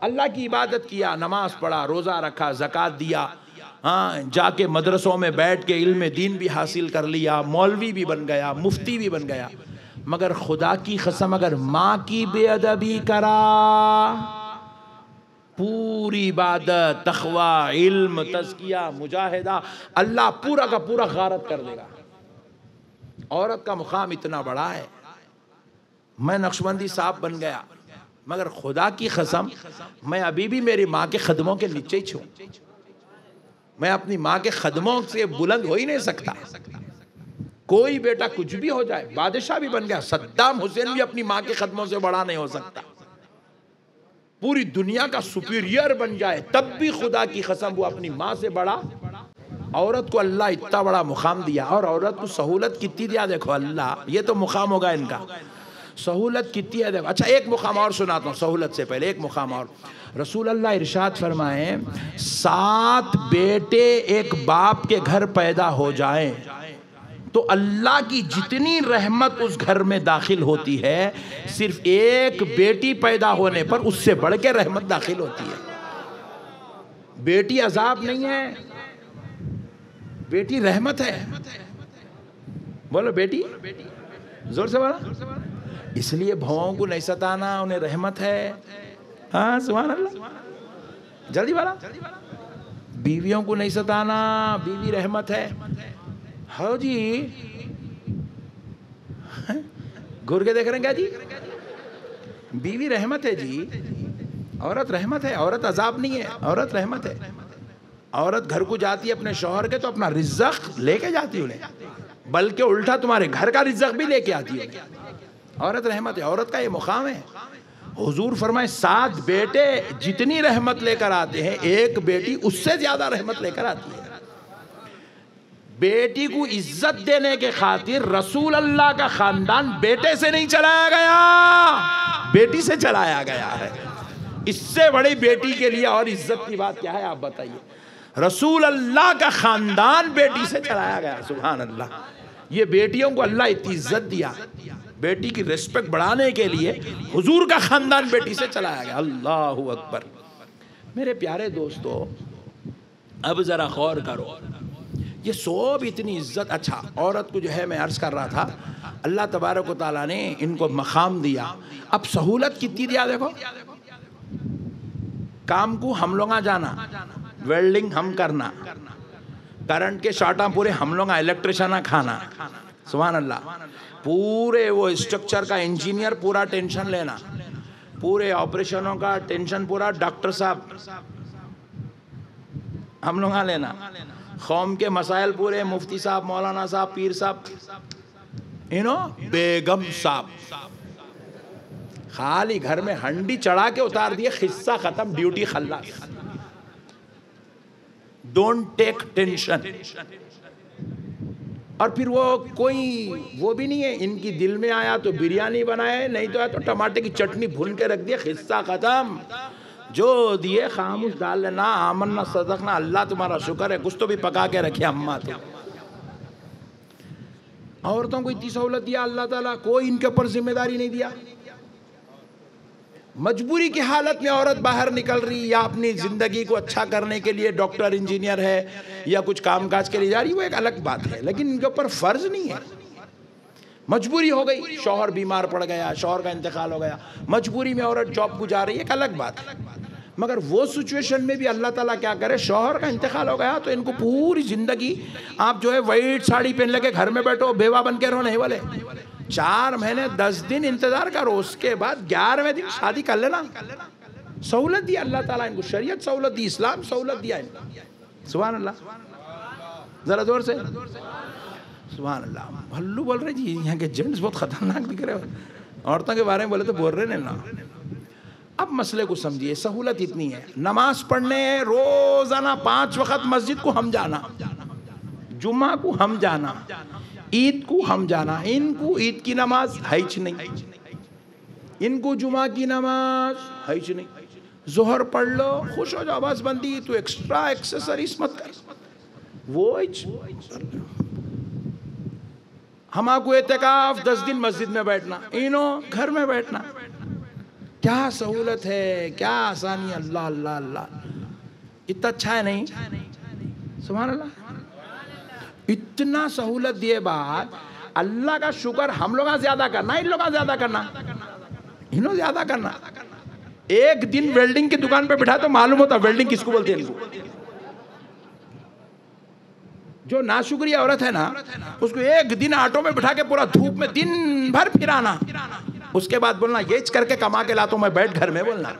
अल्लाह की इबादत किया, नमाज पढ़ा, रोज़ा रखा, ज़कात दिया, हाँ, जाके मदरसों में बैठ के इल्म दीन भी हासिल कर लिया, मौलवी भी बन गया, मुफ्ती भी बन गया। मगर खुदा की कसम अगर माँ की बेअदबी करा, पूरी इबादत, तक़वा, इल्म, तज़किया, मुजाहिदा, अल्लाह पूरा का पूरा गारत कर देगा। औरत का मुकाम इतना बड़ा है। मैं नक्शबंदी साहब बन गया, मगर खुदा की कसम मैं अभी भी मेरी माँ के कदमों के नीचे ही छूं। मैं अपनी माँ के कदमों से बुलंद हो ही नहीं सकता। कोई बेटा कुछ भी हो जाए, बादशाह भी बन गया, सद्दाम हुसैन भी अपनी माँ के कदमों से बड़ा नहीं हो सकता। पूरी दुनिया का सुपीरियर बन जाए, तब भी खुदा की कसम वो अपनी माँ से बड़ा। औरत को अल्लाह इतना बड़ा मुकाम दिया, और औरत को सहूलत कितनी दिया देखो अल्लाह। ये तो मुकाम होगा इनका, सहूलत कितनी है देखो। अच्छा, एक मुकाम और सुनाता हूँ, सहूलत से पहले एक मुकाम और। रसूल अल्लाह इरशाद फरमाए, 7 बेटे एक बाप के घर पैदा हो जाएं तो अल्लाह की जितनी रहमत उस घर में दाखिल होती है, सिर्फ एक बेटी पैदा होने पर उससे बढ़ के रहमत दाखिल होती है। बेटी अजाब नहीं है, बेटी रहमत है। बोलो बेटी, जोर से बोलो। इसलिए भवों को नहीं सताना, उन्हें रहमत है। हाँ, सुभान अल्लाह, जल्दी बोला। बीवियों को नहीं सताना, बीवी रहमत है। हाँ जी, घूर के देख रहे हैं क्या जी? बीवी रहमत है जी, औरत रहमत है, औरत अजाब नहीं है, औरत रहमत है। औरत घर को जाती है अपने शौहर के तो अपना रिज़्क़ लेके जाती है उन्हें, बल्कि उल्टा तुम्हारे घर का रिज़्क़ भी लेके आती है। औरत रहमत है, औरत का ये मुकाम है। हुजूर फरमाए 7 बेटे जितनी रहमत लेकर आते हैं, एक बेटी उससे ज्यादा रहमत लेकर आती है। बेटी को इज्जत देने के खातिर रसूल अल्लाह का खानदान बेटे से नहीं चलाया गया, बेटी से चलाया गया है। इससे बड़ी बेटी के लिए और इज्जत की बात क्या है आप बताइए। रसूल अल्लाह का खानदान बेटी से चलाया गया, सुभान अल्लाह। ये बेटियों को अल्लाह इतनी इज्जत दिया, बेटी की रिस्पेक्ट बढ़ाने के लिए हुजूर का खानदान बेटी से चलाया गया। अल्लाहु अकबर। मेरे प्यारे दोस्तों, अब जरा गौर करो, ये सब इतनी इज्जत। अच्छा, औरत को जो है, मैं अर्ज कर रहा था, अल्लाह तबारक व तआला ने इनको मकाम दिया। अब सहूलत कितनी दिया देखो। काम को हम लोग जाना, वेल्डिंग हम करना, करंट के शार्टा पूरे हम लोग, इलेक्ट्रिशियन खाना, सुभान अल्लाह। पूरे वो स्ट्रक्चर का इंजीनियर पूरा टेंशन लेना, पूरे ऑपरेशनों का टेंशन पूरा डॉक्टर साहब हम लोग लेना, कौम के मसाइल पूरे मुफ्ती साहब, मौलाना साहब, पीर साहब, बेगम साहब। खाली घर में हंडी चढ़ा के उतार दिए, खिस्सा खत्म, ड्यूटी खल्लास। Don't take tension. और फिर वो कोई वो भी नहीं है, इनकी दिल में आया तो बिरयानी बनाए, नहीं तो आया तो टमाटर की चटनी भून के रख दिया, खिस्सा खत्म। जो दिए खामोश डाल लेना, आमन्ना सदकना, अल्लाह तुम्हारा शुक्र है, कुछ तो भी पका के रखे अम्मा। तो औरतों को इतनी सहूलत दिया अल्लाह ताला, कोई इनके ऊपर जिम्मेदारी नहीं दिया। मजबूरी की हालत में औरत बाहर निकल रही, या अपनी जिंदगी को अच्छा करने के लिए डॉक्टर इंजीनियर है, या कुछ कामकाज के लिए जा रही, वो एक अलग बात है, लेकिन इनके ऊपर फर्ज नहीं है। मजबूरी हो गई, शौहर बीमार पड़ गया, शौहर का इंतकाल हो गया, मजबूरी में औरत जॉब को जा रही है, एक अलग बात है। मगर वो सिचुएशन में भी अल्लाह ताला क्या करे, शौहर का इंतकाल हो गया तो इनको पूरी जिंदगी आप जो है वाइट साड़ी पहन लेके घर में बैठो, बेवा बन के रहो, नहीं बोले। 4 महीने 10 दिन इंतजार करो, उसके बाद 11वें दिन शादी कर लेना। सहूलत दी अल्लाह ताला इनको, शरीयत सहूलत दी, इस्लाम सहूलत दिया इनको, सुभान अल्लाह। जरा जोर से सुभान अल्लाह। भल्लू बोल रहे जी, यहाँ के जेंट्स बहुत खतरनाक दिख रहे हो। औरतों के बारे में बोले तो बोल रहे ना। अब मसले को समझिए, सहूलत इतनी है, नमाज पढ़ने रोजाना 5 वक्त मस्जिद को हम जाना, जुम्मा को हम जाना, ईद को हम जाना। इनको ईद की नमाज है नहीं, इनको जुमा की नमाज है नहीं। जोहर पढ़ लो, खुश हो जाओ, बस बंदी, तो एक्स्ट्रा एक्सेसरीज मत कर। वो हमारे एतकाफ 10 दिन मस्जिद में बैठना, इनो घर में बैठना, क्या सहूलत है, क्या आसानी। अल्लाह अल्लाह अल्लाह, इतना अच्छा है नहीं? सुभान अल्लाह, इतना सहूलत दिए बाद अल्लाह का शुक्र हम लोग ज्यादा करना, इन लोग ज्यादा करना, इन लोग ज्यादा करना। एक दिन वेल्डिंग की दुकान पे बिठा तो मालूम होता वेल्डिंग किसको बोलते हैं। इनको जो नाशुक्रिया औरत है ना, उसको एक दिन ऑटो में बिठा के पूरा धूप में दिन भर फिराना, उसके बाद बोलना ये करके कमा के लाता हूं मैं, बैठ घर में बोलना,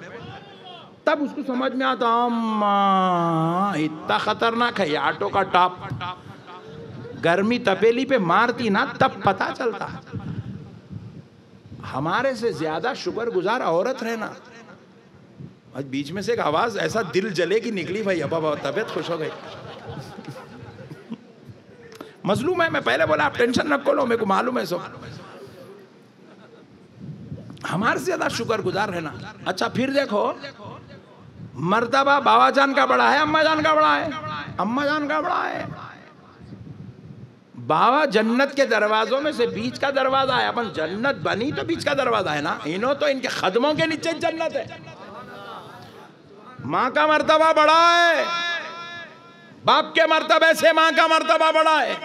तब उसको समझ में आता अम्मा इतना खतरनाक है ये ऑटो का टॉप। गर्मी तपेली पे मारती ना तब पता चलता। हमारे से ज्यादा शुक्रगुजार औरत रहना। आज बीच में से एक आवाज ऐसा दिल जले की निकली, भाई अब्बा बहुत तबीयत खुश हो गई। मजलूम है, मैं पहले बोला आप टेंशन न लो, मेरे को मालूम है सब। हमारे से ज्यादा शुक्रगुजार रहना। अच्छा फिर देखो, मर्तबा बाबा जान का बड़ा है, अम्मा जान का बड़ा है, अम्मा जान का बड़ा है। बाबा जन्नत के दरवाजों में से बीच का दरवाजा है। अपन जन्नत बनी तो बीच का दरवाजा है ना, इन्हों तो इनके कदमों के नीचे जन्नत है। माँ का मर्तबा बड़ा है, बाप के मर्तबे से माँ का मर्तबा बड़ा है।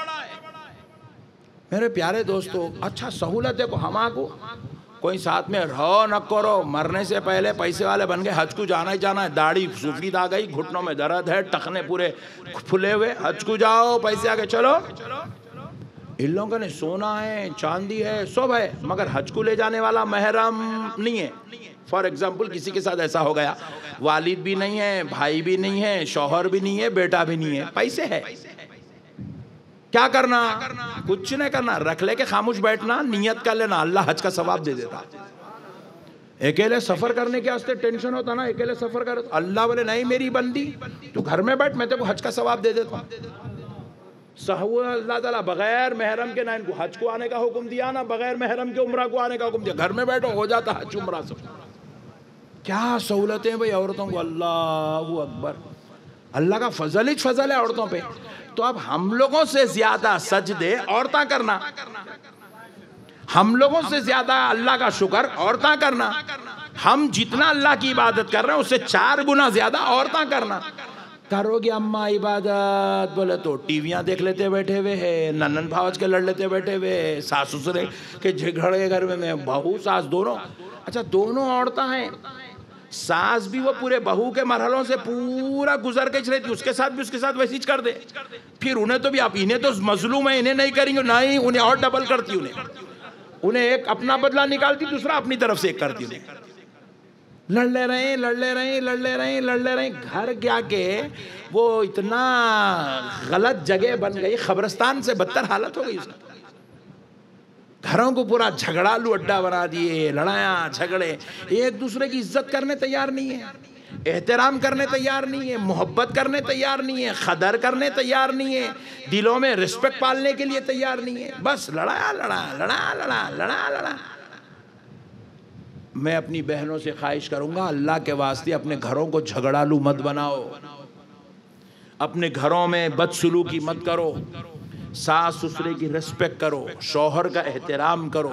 मेरे प्यारे दोस्तों, अच्छा सहूलत देखो हमारे कोई साथ में रहो न करो, मरने से पहले पैसे वाले बन गए, हज को जाना ही जाना है, दाढ़ी सफेद आ गई, घुटनों में दर्द है, टखने पूरे फुले हुए, हज को जाओ, पैसे आगे चलो। इन लोगों ने सोना है, चांदी है, सब है, मगर हज को ले जाने वाला महरम नहीं है। फॉर एग्जाम्पल किसी के साथ ऐसा हो गया, वालिद भी नहीं है, भाई भी नहीं है, शौहर भी नहीं है, बेटा भी नहीं है, पैसे है, क्या करना? कुछ नहीं करना, रख ले के खामोश बैठना, नियत कर लेना, अल्लाह हज का सवाब दे देता। अकेले सफर करने के वास्ते टेंशन होता ना, अकेले सफर कर, अल्लाह बोले नहीं मेरी बंदी तू घर में बैठ, मैं तेरे को हज का सवाब दे देता हूँ। अल्लाह ताला बगैर महरम के ना इनको हज को आने का हुक्म दिया, ना बगैर महरम के उम्रा को आने का हुक्म दिया। घर में बैठो, हो जाता हज उम्रा सब। क्या सहूलतें भाई औरतों को, अल्लाह अकबर। अल्लाह का फजल ही फजल है औरतों पे। तो अब हम लोगों से ज्यादा सजदे औरतां करना, हम लोगों से ज्यादा अल्लाह का शुक्र औरतां करना, हम जितना अल्लाह की इबादत कर रहे हैं उससे 4 गुना ज्यादा औरतां करना। करोगे अम्मा इबादत, बोले तो टीवियां देख लेते बैठे हुए है, नन्नन भावज के लड़ लेते बैठे हुए, सास ससुरे के झगड़े घर में, बहू सास दोनों। अच्छा दोनों औरतां हैं, सास भी वो पूरे बहू के मरहलों से पूरा गुजर के चलती, उसके साथ भी उसके साथ वैसे ही कर दे। फिर उन्हें तो भी आप, इन्हें तो मजलूम है, इन्हें नहीं करेंगे, नहीं उन्हें और डबल करती, उन्हें एक अपना बदला निकालती, दूसरा अपनी तरफ से एक करती। उन्हें लड़ ले रहे, लड़ ले रहे, लड़ ले रहे, लड़ ले रहे, घर क्या के वो इतना गलत जगह बन गई, कब्रिस्तान से बदतर हालत हो गई उसकी। घरों को पूरा झगड़ालू अड्डा बना दिए, लड़ाया झगड़े, एक दूसरे की इज्जत करने तैयार नहीं है, एहतराम करने तैयार नहीं है, मोहब्बत करने तैयार नहीं है, कदर करने तैयार नहीं है, दिलों में रिस्पेक्ट पालने के लिए तैयार नहीं है, बस लड़ाया लड़ा लड़ा लड़ा लड़ा लड़ा। मैं अपनी बहनों से ख्वाहिश करूंगा, अल्लाह के वास्ते अपने घरों को झगड़ालू मत बनाओ, अपने घरों में बदसलूकी मत करो, सास ससुरे की रिस्पेक्ट करो, शौहर का एहतराम करो,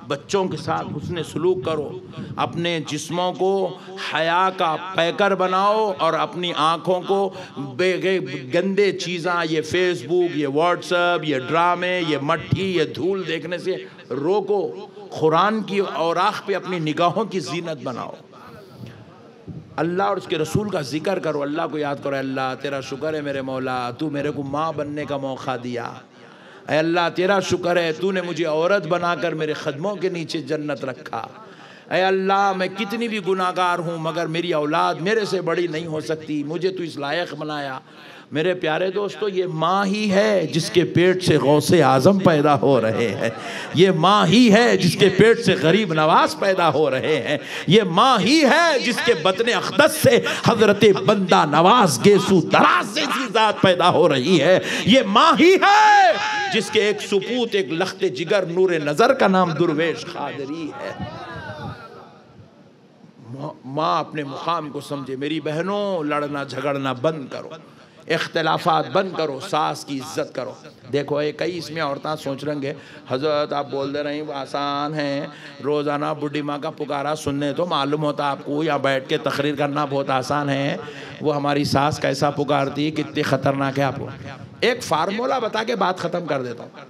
बच्चों के साथ हुस्न सलूक करो, अपने जिस्मों को हया का पैकर बनाओ और अपनी आँखों को गंदे चीज़ां, ये फेसबुक, ये व्हाट्सएप, ये ड्रामे, ये मट्ठी, ये धूल देखने से रोको। कुरान की औराख पे अपनी निगाहों की जीनत बनाओ, अल्लाह और उसके रसूल का जिक्र करो, अल्लाह को याद करो। अल्लाह तेरा शुक्र है मेरे मौला, तू मेरे को माँ बनने का मौका दिया। ऐ अल्लाह तेरा शुक्र है तूने मुझे औरत बनाकर मेरे कदमों के नीचे जन्नत रखा। ऐ अल्लाह मैं कितनी भी गुनाहगार हूँ मगर मेरी औलाद मेरे से बड़ी नहीं हो सकती, मुझे तू इस लायक बनाया। मेरे प्यारे दोस्तों, ये माँ ही है जिसके पेट से गौसे आज़म पैदा हो रहे हैं, ये माँ ही है जिसके पेट से गरीब नवाज पैदा हो रहे हैं, ये माँ ही है जिसके बतने अक़दस से हज़रत बंदा नवाज गेसू दराज जैसी ज़ात पैदा हो रही है, ये माँ ही है जिसके एक सुपूत, एक लख्ते जिगर नूर नज़र का नाम दुर्वेश खादरी है। माँ अपने मुकाम को समझे। मेरी बहनों, लड़ना झगड़ना बंद करो, इख्तलाफात बंद करो, सास की इज्जत करो। देखो ये कई इसमें औरतें सोच रहेंगे हजरत आप बोल दे रहे हैं आसान है, रोज़ाना बुढ़ी माँ का पुकारा सुनने तो मालूम होता आपको, या बैठ के तकरीर करना बहुत आसान है। वो हमारी सास कैसा पुकारती, कितनी ख़तरनाक है। आपको एक फार्मूला बता के बात ख़त्म कर देता हूँ।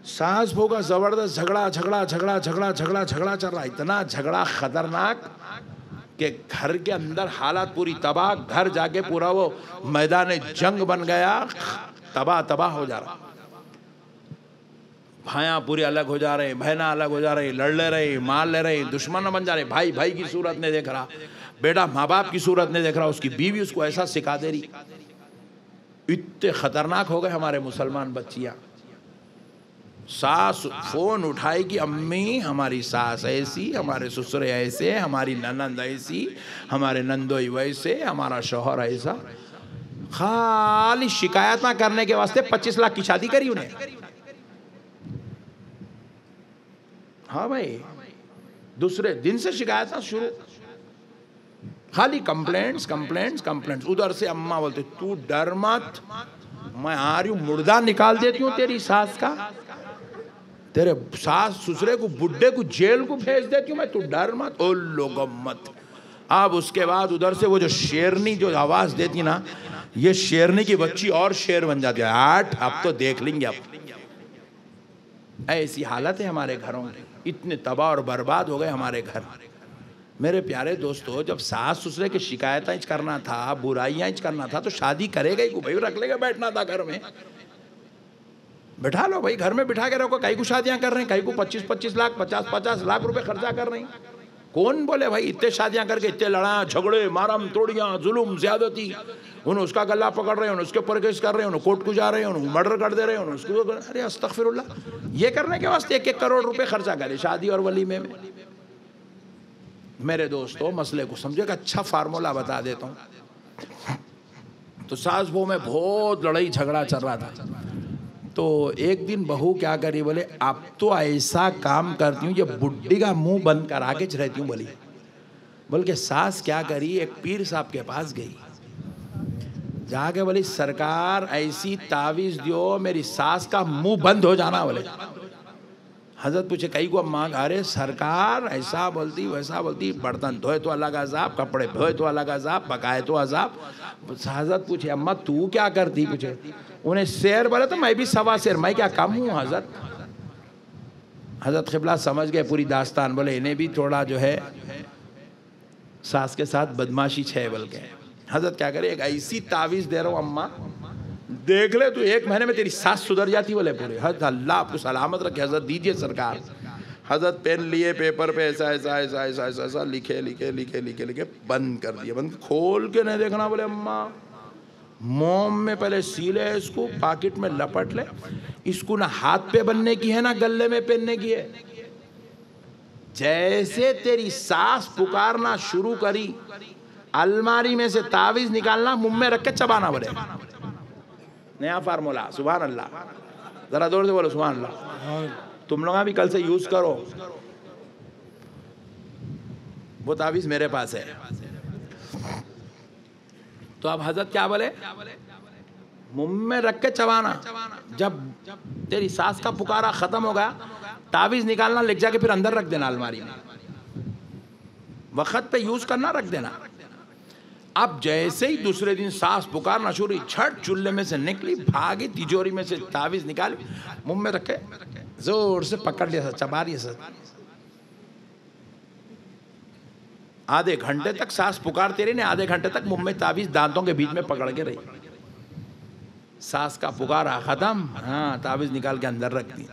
सास बहू का ज़बरदस्त झगड़ा झगड़ा झगड़ा झगड़ा झगड़ा झगड़ा चल रहा है, इतना झगड़ा ख़तरनाक कि घर के अंदर हालात पूरी तबाह, घर जाके पूरा वो मैदान जंग बन गया, तबाह तबाह हो जा रहा। भाइयाँ पूरे अलग हो जा रहे, बहना अलग हो जा रही, लड़ ले रही, मार ले रही, दुश्मन बन जा रहे। भाई भाई की सूरत नहीं देख रहा, बेटा माँ बाप की सूरत नहीं देख रहा, उसकी बीवी उसको ऐसा सिखा दे रही। इतने खतरनाक हो गए हमारे मुसलमान बच्चियाँ। सास फोन उठाएगी, अम्मी हमारी सास ऐसी, हमारे ससुर ऐसे, हमारी ननंद ऐसी, हमारे नंदोई वैसे, हमारा शौहर ऐसा। खाली शिकायत ना करने के वास्ते 25 लाख की शादी करी उन्हें। हाँ भाई, दूसरे दिन से शिकायत ना शुरू, खाली कंप्लेंट्स कंप्लेंट्स कंप्लेंट्स। उधर से अम्मा बोलते तू डर मत, मैं आ रही हूँ, मुर्दा निकाल देती हूँ तेरी सास का, तेरे सास ससुरे को बुड्ढे को जेल को भेज देती हूँ मैं, तू डर मत। ओ लोगो मत। अब उसके बाद उधर से वो जो शेरनी जो आवाज देती ना, ये शेरनी की बच्ची और शेर बन जाती है। आठ अब तो देख लेंगे। अब ऐसी हालत है हमारे घरों में, इतने तबाह और बर्बाद हो गए हमारे घर। मेरे प्यारे दोस्तों, जब सास ससुरे की शिकायतें करना था, बुराइयां करना था, तो शादी करेगा ही भाई, रख लेगा, बैठना था घर में, बैठा लो भाई, घर में बिठा के रखो। कई को शादियां कर रहे हैं, कई को 25-25 लाख 50-50 लाख रुपए खर्चा कर रहे हैं। कौन बोले भाई इतने शादियां करके इतने लड़ा झगड़े मारम तोड़ियां जुल्म ज्यादती, उन्हें उसका गला पकड़ रहे हैं, उसके ऊपर केस कर रहे हैं, कोर्ट को जा रहे हैं, मर्डर कर दे रहे हैं उसको। अरे अस्तगफिरुल्लाह, ये करने के वास्ते 1-1 करोड़ रुपए खर्चा करे शादी और वलीमे में। मेरे दोस्तों मसले को समझेगा, अच्छा फार्मूला बता देता हूँ। तो सास बहू में बहुत लड़ाई झगड़ा चल रहा था। तो एक दिन बहू क्या करी, बोले अब तो ऐसा काम करती हूँ, ये बुड्ढी का मुंह बंद करा के रहती हूँ बोली। बोल के सास क्या करी, एक पीर साहब के पास गई, जाके बोली सरकार ऐसी तावीज दियो मेरी सास का मुंह बंद हो जाना। बोले हजरत पूछे कई को अम्मा, अरे सरकार ऐसा बोलती वैसा बोलती, बर्तन धोए तो अलग अजाब, कपड़े धोए तो अलग अजाब, पकाए तो अजाब। हजरत पूछे अम्मा तू क्या करती, पूछे उन्हें शेर बोले तो मैं भी सवा शेर, मैं क्या कम हूँ हजरत। हजरत क़िबला समझ गए पूरी दास्तान, बोले इन्हें भी थोड़ा जो है सास के साथ बदमाशी है। बोल के हजरत क्या करे, एक ऐसी तावीज़ दे रहा हूँ अम्मा, देख ले तू 1 महीने में तेरी सास सुधर जाती। बोले पूरे हजरत अल्लाह आपको सलामत रखे, हजरत दीजिए सरकार। हजरत पेन लिए, पेपर पे ऐसा ऐसा ऐसा ऐसा ऐसा ऐसा लिखे लिखे लिखे लिखे लिखे बंद कर दिए। बंद खोल के नहीं देखना। बोले अम्मा मोम में पहले सीले इसको, पॉकेट में लपट ले, इसको ना हाथ पे बनने की है ना गले में पहनने की है। जैसे तेरी सास पुकारना शुरू करी, अलमारी में से तावीज निकालना, मुंह में रख के चबाना। बोले नया फार्मूला, सुभान अल्लाह, जरा जोर से बोलो सुभान अल्लाह। तुम लोग भी कल से यूज करो, वो तावीज मेरे पास है। तो अब हजरत क्या बोले, मुंह में रख के चबाना। जब तेरी सास का पुकारा खत्म हो गया, तावीज निकालना, लेके जाके फिर अंदर रख देना अलमारी में, वक्त पे यूज करना, रख देना। अब जैसे ही दूसरे दिन सास पुकारना शुरू, छठ चूल्हे में से निकली, भागी, तिजोरी में से तावीज निकाली, मुंह में रखे, जोर से पकड़ लिया, चबा लिया। आधे घंटे तक सास पुकारते रही, ने आधे घंटे तक मुंह में तावीज दांतों के बीच में पकड़ के रही। सास का पुकारा खत्म, हाँ तावीज निकाल के अंदर रख दी।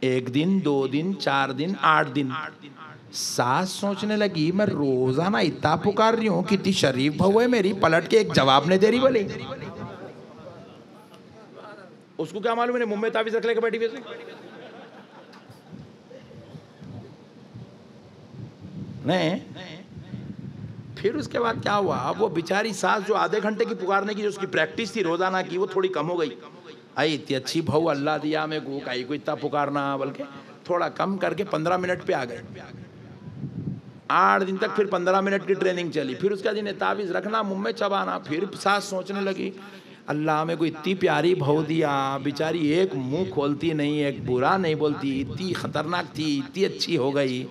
1 दिन 2 दिन 4 दिन 8 दिन, सास सोचने लगी मैं रोजाना इतना पुकार रही हूँ, कितनी शरीफ बहू है मेरी, पलट के एक जवाब नहीं दे रही। बोले उसको क्या मालूम है मुंह में तावीज रख लेके बैठी वैसे। नहीं, फिर उसके बाद क्या हुआ, अब वो बेचारी सास जो आधे घंटे की पुकारने की जो उसकी प्रैक्टिस थी रोजाना की, वो थोड़ी कम हो गई। आई इतनी अच्छी बहू अल्लाह दिया मैं को इतना पुकारना, बल्कि थोड़ा कम करके 15 मिनट पे आ गए। 8 दिन तक, फिर 15 मिनट की ट्रेनिंग चली, फिर उसका दिन तावीज़ रखना, मुँह में चबाना। फिर सास सोचने लगी, अल्लाह में को इतनी प्यारी बहू दिया, बेचारी एक मुंह खोलती नहीं, एक बुरा नहीं बोलती, इतनी खतरनाक थी, इतनी अच्छी हो गई,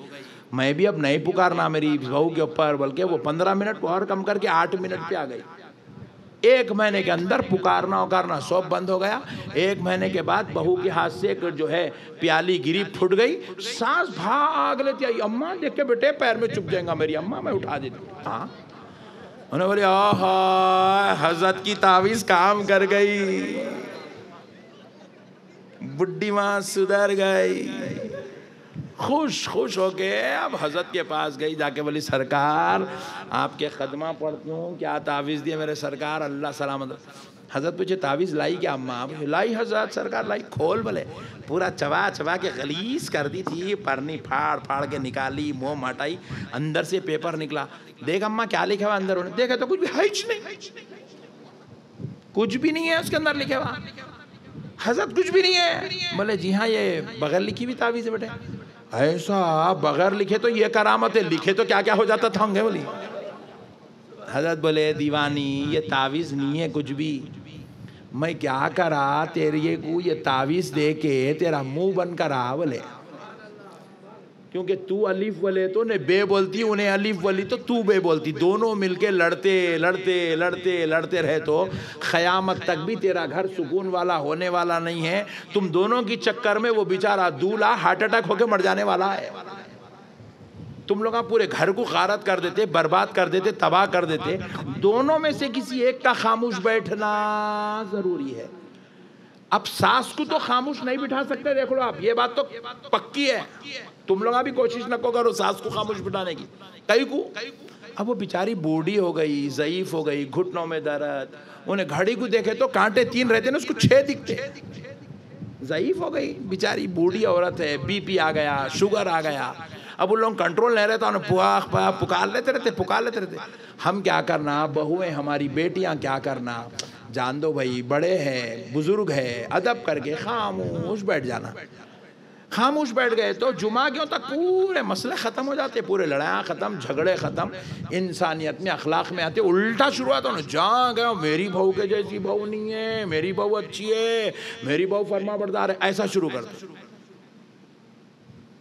मैं भी अब नहीं पुकारना मेरी बहू के ऊपर। बल्कि वो 15 मिनट को और कम करके 8 मिनट पे आ गई। 1 महीने के अंदर पुकारना उकारना सब बंद हो गया। 1 महीने के बाद बहू के हाथ से एक जो है प्याली गिरी, फूट गई। सास भाग लेती आई, अम्मा देख के बेटे पैर में चुभ जाएगा मेरी, अम्मा मैं उठा देती हूँ। हाँ, उन्होंने बोले ओह हजरत की तावीज़ काम कर गई, बुड्ढी माँ सुधर गई। खुश खुश हो के अब हजरत के पास गई, जाके बोली सरकार आपके खदमा पढ़ती हूँ, क्या तावीज़ दिए मेरे सरकार, अल्लाह सलामत। हजरत पूछे तावीज़ लाई क्या अम्मा? लाई हजरत, सरकार लाई। खोल बोले, पूरा चबा चबा के गलीस कर दी थी, परनी फाड़ फाड़ के निकाली, मुँह हटाई, अंदर से पेपर निकला। देख अम्मा क्या लिखा हुआ अंदर? उन्हें देखा तो कुछ भी है नहीं, कुछ भी नहीं है उसके अंदर लिखे हुआ। हजरत कुछ भी नहीं है? बोले जी हाँ, ये बगैर लिखी हुई तावीज़ है बेटे। ऐसा? बगैर लिखे तो ये करामत है, लिखे तो क्या क्या हो जाता था। होंगे बोली। हजरत बोले दीवानी ये तावीज़ नहीं है कुछ भी, मैं क्या करा तेरे को ये तावीज़ दे के तेरा मुंह बंद करा। बोले क्योंकि तू अलीफ बोले तो ने बे बोलती, उन्हें अलीफ बोली तो तू बे बोलती, दोनों मिलके लड़ते लड़ते लड़ते लड़ते रहे तो क़यामत तक भी तेरा घर सुकून वाला होने वाला नहीं है। तुम दोनों की चक्कर में वो बेचारा दूल्हा हार्ट अटैक होके मर जाने वाला है। तुम लोग पूरे घर को गारत कर देते, बर्बाद कर देते, तबाह कर देते। दोनों में से किसी एक का खामोश बैठना ज़रूरी है। अब सास को तो खामोश नहीं बिठा सकते, देख लो आप, ये बात तो पक्की है। तुम लोग भी कोशिश न करो सास को खामोश बिठाने की, कई को। अब वो बेचारी बूढ़ी हो गई, ज़ईफ हो गई, घुटनों में दर्द, उन्हें घड़ी को देखे तो कांटे 3 रहते ना, उसको 6 दिखते। ज़ईफ हो गई बेचारी, बूढ़ी औरत है, बीपी आ गया, शुगर आ गया। अब उन लोग कंट्रोल नहीं रहता, उन्हें पुकार लेते रहते। हम क्या करना, बहुएं हमारी बेटियां क्या करना, जान दो भाई, बड़े हैं, बुजुर्ग है, अदब करके खामोश बैठ जाना। खामोश बैठ गए तो जुमा क्यों तक पूरे मसले ख़त्म हो जाते, पूरे लड़ाइयाँ ख़त्म, झगड़े ख़त्म, इंसानियत में अखलाक में आते। उल्टा शुरुआत हो, जहाँ गए मेरी बहू के जैसी बहू नहीं है, मेरी बहू अच्छी है, मेरी बहू फरमा बरदार है, ऐसा शुरू कर दो।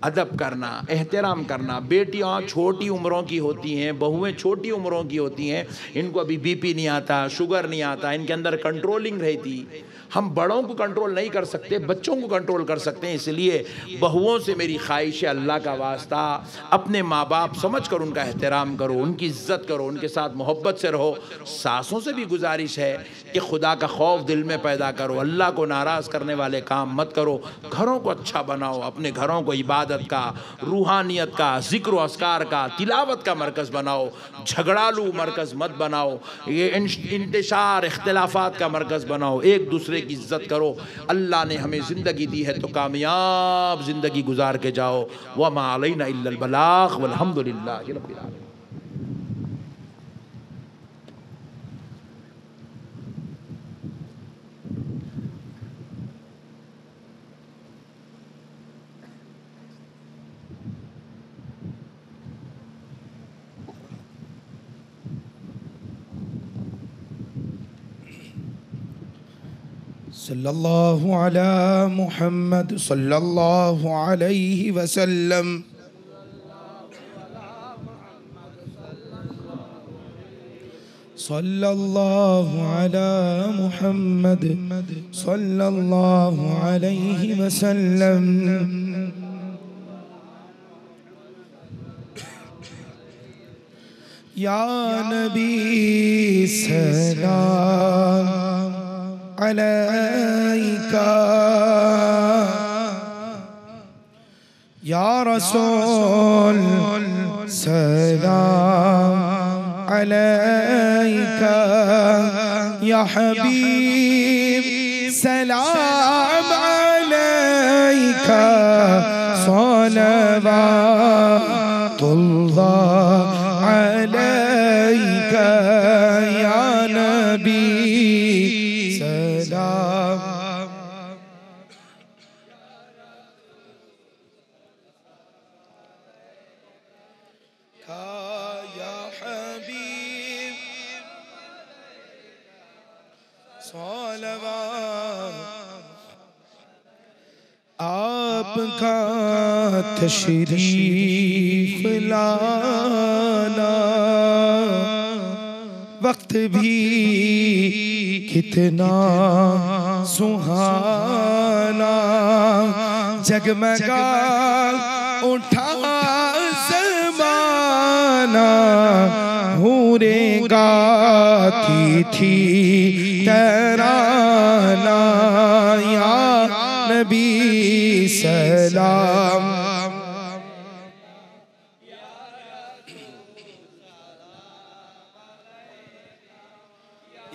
अदब करना, एहतराम करना। बेटियाँ छोटी उम्रों की होती हैं, बहुएं छोटी उम्रों की होती हैं, इनको अभी बीपी नहीं आता, शुगर नहीं आता, इनके अंदर कंट्रोलिंग रहती। हम बड़ों को कंट्रोल नहीं कर सकते, बच्चों को कंट्रोल कर सकते हैं। इसलिए बहुओं से मेरी ख्वाहिश है, अल्लाह का वास्ता, अपने माँ बाप समझ कर उनका एहतराम करो, उनकी इज़्ज़त करो, उनके साथ मोहब्बत से रहो। सासों से भी गुजारिश है कि खुदा का खौफ दिल में पैदा करो, अल्लाह को नाराज़ करने वाले काम मत करो, घरों को अच्छा बनाओ, अपने घरों को इबादत का, रूहानियत का, ज़िक्र अस्कार का, तिलावत का मरकज़ बनाओ, झगड़ालू मरकज़ मत बनाओ, ये इंतशार इख्तिलाफात का मरकज़ बनाओ, एक दूसरे की इज़्ज़त करो। अल्लाह ने हमें ज़िंदगी दी है तो कामयाब ज़िंदगी गुजार के जाओ। वमा अलैना इल्लल बलाग वल्हम्दुलिल्लाहि रब्बिल आलमीन। सल्लल्लाहु अला मुहम्मद सल्लल्लाहु अलैहि वसल्लम। सल्लल्लाहु अला मुहम्मद सल्लल्लाहु अलैहि वसल्लम। या नबी सलाम अलैका, या रसूल सलाम अलैका, या हबीब सलाम अलैका, सलवातुल्लाह अलैका, या नबी आपका तशरीफ लाना वक्त भी कितना सुहाना, जगमगा उठा ज़माना, हूरे गाती थी तराना, या नबी सलाम।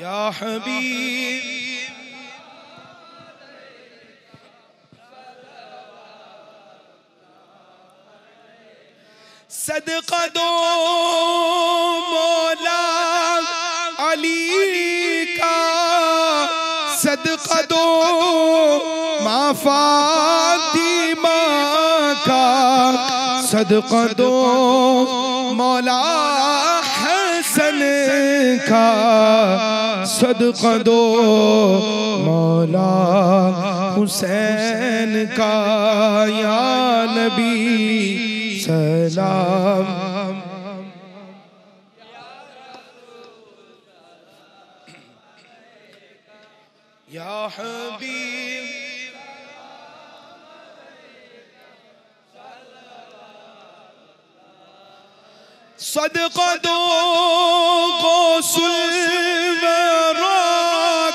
या हबीब सदका दो मौला अली का, सदका दो माँ फातिमा का, सदका दो मौला हसन का, सदका दो मौला हुसैन का, या नबी सलाम। या हबीब सदका दो गौसुल वरा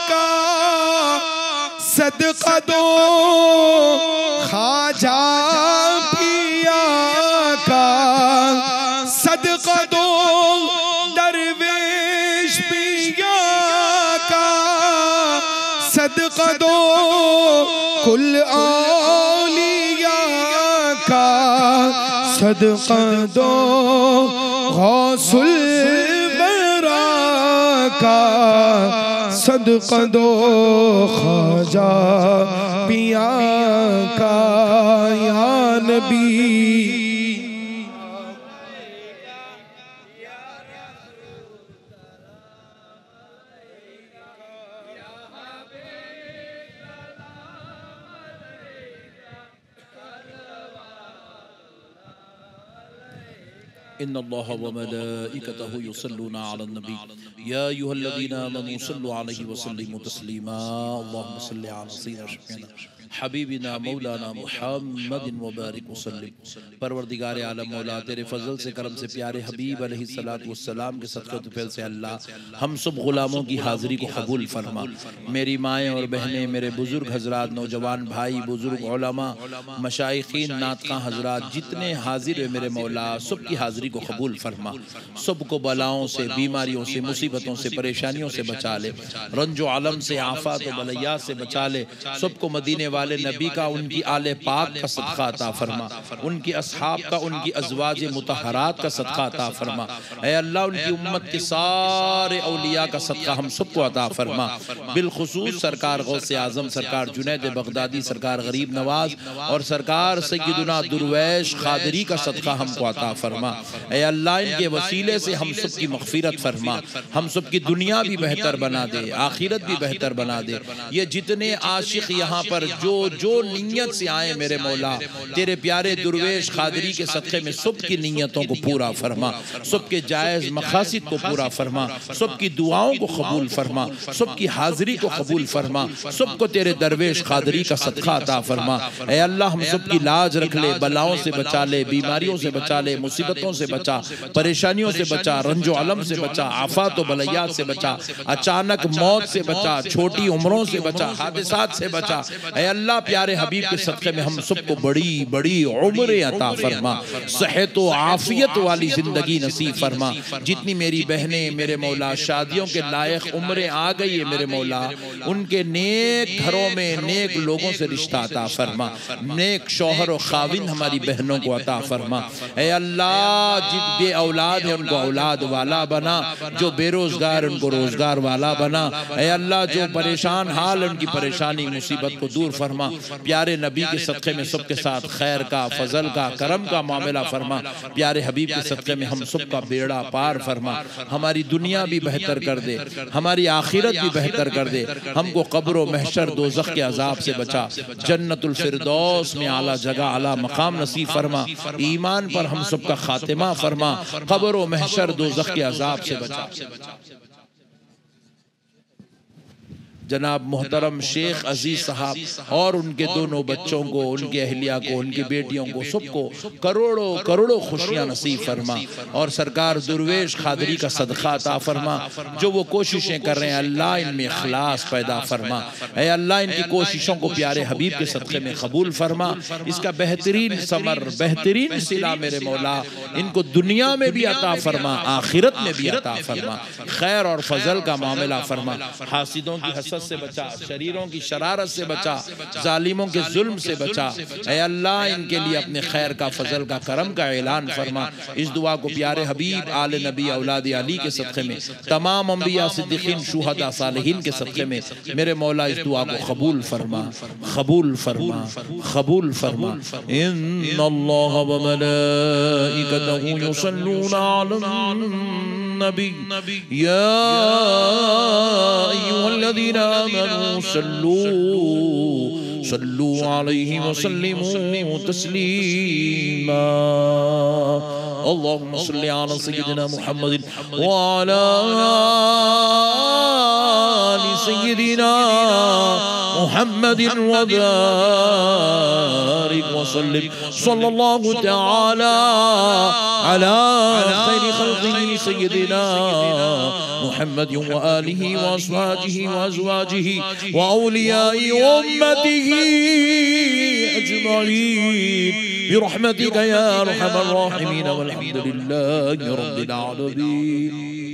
का, सदका दो ख्वाजा पिया का, सदका दो दरवेश पिया का, सदका दो कुल औलिया का, सदका दो गौसुल वरा का, सदका दो ख्वाजा पिया का, या नबी इन्नल्लाह व मलाइकतहु युसल्लूना अलन नबी या अय्युहल्लज़ीना आमनू सल्लु अलैहि व सल्लिमू तस्लीमा। अल्लाहुम्मा सल्लि अला सय्यिदिना हबीबिना मौलाना मुहम्मदिन व बारिक वसल्लिम। परवरदिगार आलम मौला तेरे फजल से करम से प्यारे हबीब अलैहिस्सलातु वस्सलाम के सदक़े तुफ़ैल से अल्लाह हम सब गुलामों की हाज़िरी को कबूल फरमा। मेरी माएँ और बहनें, मेरे बुज़ुर्ग हज़रात, नौजवान भाई, बुज़ुर्ग उलमा, मशाइख़ीन, नातख़ां हज़रात, जितने हाजिर है मेरे मौला सबकी हाज़िरी को कबूल फरमा। सबको बलाओं से, बीमारियों से, मुसीबतों से, परेशानियों से बचा ले, रंजो आलम से, आफात व बलैया से बचा ले। सबको मदीने वाले नबी का, उनकी आले पाक का सदका अता फरमा, उनकी असहाब का, उनकी अज़वाज मुतहरात का सदका अता फरमा। ऐ अल्लाह उनकी उम्मत के सारे औलिया का सदका हम सबको अता फरमा। बिलखुसूस सरकार गौसे आज़म सरकार जुनैद बगदादी सरकार गरीब नवाज और सरकार सय्यदुना दुर्वैश खादरी का सदका हमको अता फरमा। ऐ अल्लाह इनके वसीले से हम सब की मग़फ़िरत फरमा, हम सब की दुनिया भी बेहतर बना दे, आखिरत भी बेहतर बना दे। ये जितने आशिक यहाँ पर जो नीयत से आए मेरे मौला तेरे प्यारे दुर्वेश खादरी के सदक़े में सबकी नीयतों को पूरा फरमा, सबके जायज़ मक़ासिद को पूरा फरमा, सबकी दुआओं को कबूल फरमा, सबकी हाज़िरी को कबूल फरमा, सबको तेरे दरवेश खादरी का सदका अता फरमा। ऐ अल्लाह हम सबकी लाज रख ले, बलाओं से बचा ले, बीमारियों से बचा ले, मुसीबतों से बचा, परेशानियों से बचा, रंजो अलम से बचा, आफात व बलैयात से बचा, अचानक मौत से बचा, छोटी उम्रों से बचा, हादिसात से बचा। ऐ अल्लाह प्यारे हबीब के सदक़े में हम सबको बड़ी बड़ी उम्रें अता फरमा, सेहत व आफियत वाली ज़िंदगी नसीब फरमा। जितनी मेरी बहनें मेरे मौला शादियों के लायक उम्रें आ गई है मेरे मौला, उनके नेक घरों में नेक लोगों से रिश्ता अता फरमा, नेक शौहर और खाविन हमारी बहनों को अता फरमा। ऐ अल्लाह जिन बे औलाद है उनको औलाद वाला बना, जो बेरोजगार उनको रोजगार वाला बना। ऐ अल्लाह जो परेशान हाल उनकी परेशानी मुसीबत को दूर फरमा। प्यारे नबी के सदक़े में सबके साथ खैर का, फजल का, करम का मामला फरमा। प्यारे हबीब के सदक़े में हम सब का बेड़ा पार फरमा। हमारी दुनिया भी बेहतर कर दे, हमारी आखिरत भी बेहतर कर दे। हमको कब्र महशर दोज़ख के अजाब से बचा, जन्नतुल फिरदौस में आला जगह, आला मकाम नसीब फरमा। ईमान पर हम सब का खातिमा फरमा, कब्र महशर दोज़ख के अजाब से बचा। जनाब मोहतरम शेख अजीज साहब और उनके दोनों बच्चों को, उनके अहलिया को, उनकी बेटियों को, सबको करोड़ों करोड़ों खुशियां नसीब फरमा। और सरकार दुर्वेश खादरी का सदका अता फरमा। जो वो कोशिशें कर रहे हैं अल्लाह इनमें इखलास पैदा फरमा। ऐ अल्लाह इनकी कोशिशों को प्यारे हबीब के सदक़े में कबूल फरमा। इसका बेहतरीन समर, बेहतरीन सिला मेरे मौला इनको दुनिया में भी अता फरमा, आखिरत में भी अता फरमा। खैर और फजल का मामला फरमा। हासिदों की हसद से बचा, शरीरों की शरारत से बचा, जालिमों के जुल्म से बचा। ऐ अल्लाह इनके लिए अपने खैर का, फजल का, करम का ऐलान फरमा। इस दुआ को प्यारे हबीब आले नबी औलाद अली के सदक़े में, तमाम अंबिया सिद्दीकीन शुहदा सालिहीन के सदक़े में मेरे मौला इस दुआ को कबूल फरमा, कबूल फरमा, कबूल फरमा। इन्नल्लाह व मलाइकतहू युसल्लूना अलन नबी या अय्युहल्लज़ीना आमनू सल्लू अलैहि वसल्लिमू तस्लीमा। अल्लाहुम्मा सल्लि अला सय्यिदिना मुहम्मदिन व अला आलि सय्यिदिना मुहम्मदिन व बारिक व सल्लिम सल्लल्लाहु तआला अला खैरि खल्क़िही सय्यिदिना मुहम्मद व आलिही व अस्हाबिही व अज़वाजिही व औलियाई उम्मतिही अजमईन बिरहमतिका या अरहमर राहिमीन वल्हम्दुलिल्लाहि रब्बिल आलमीन।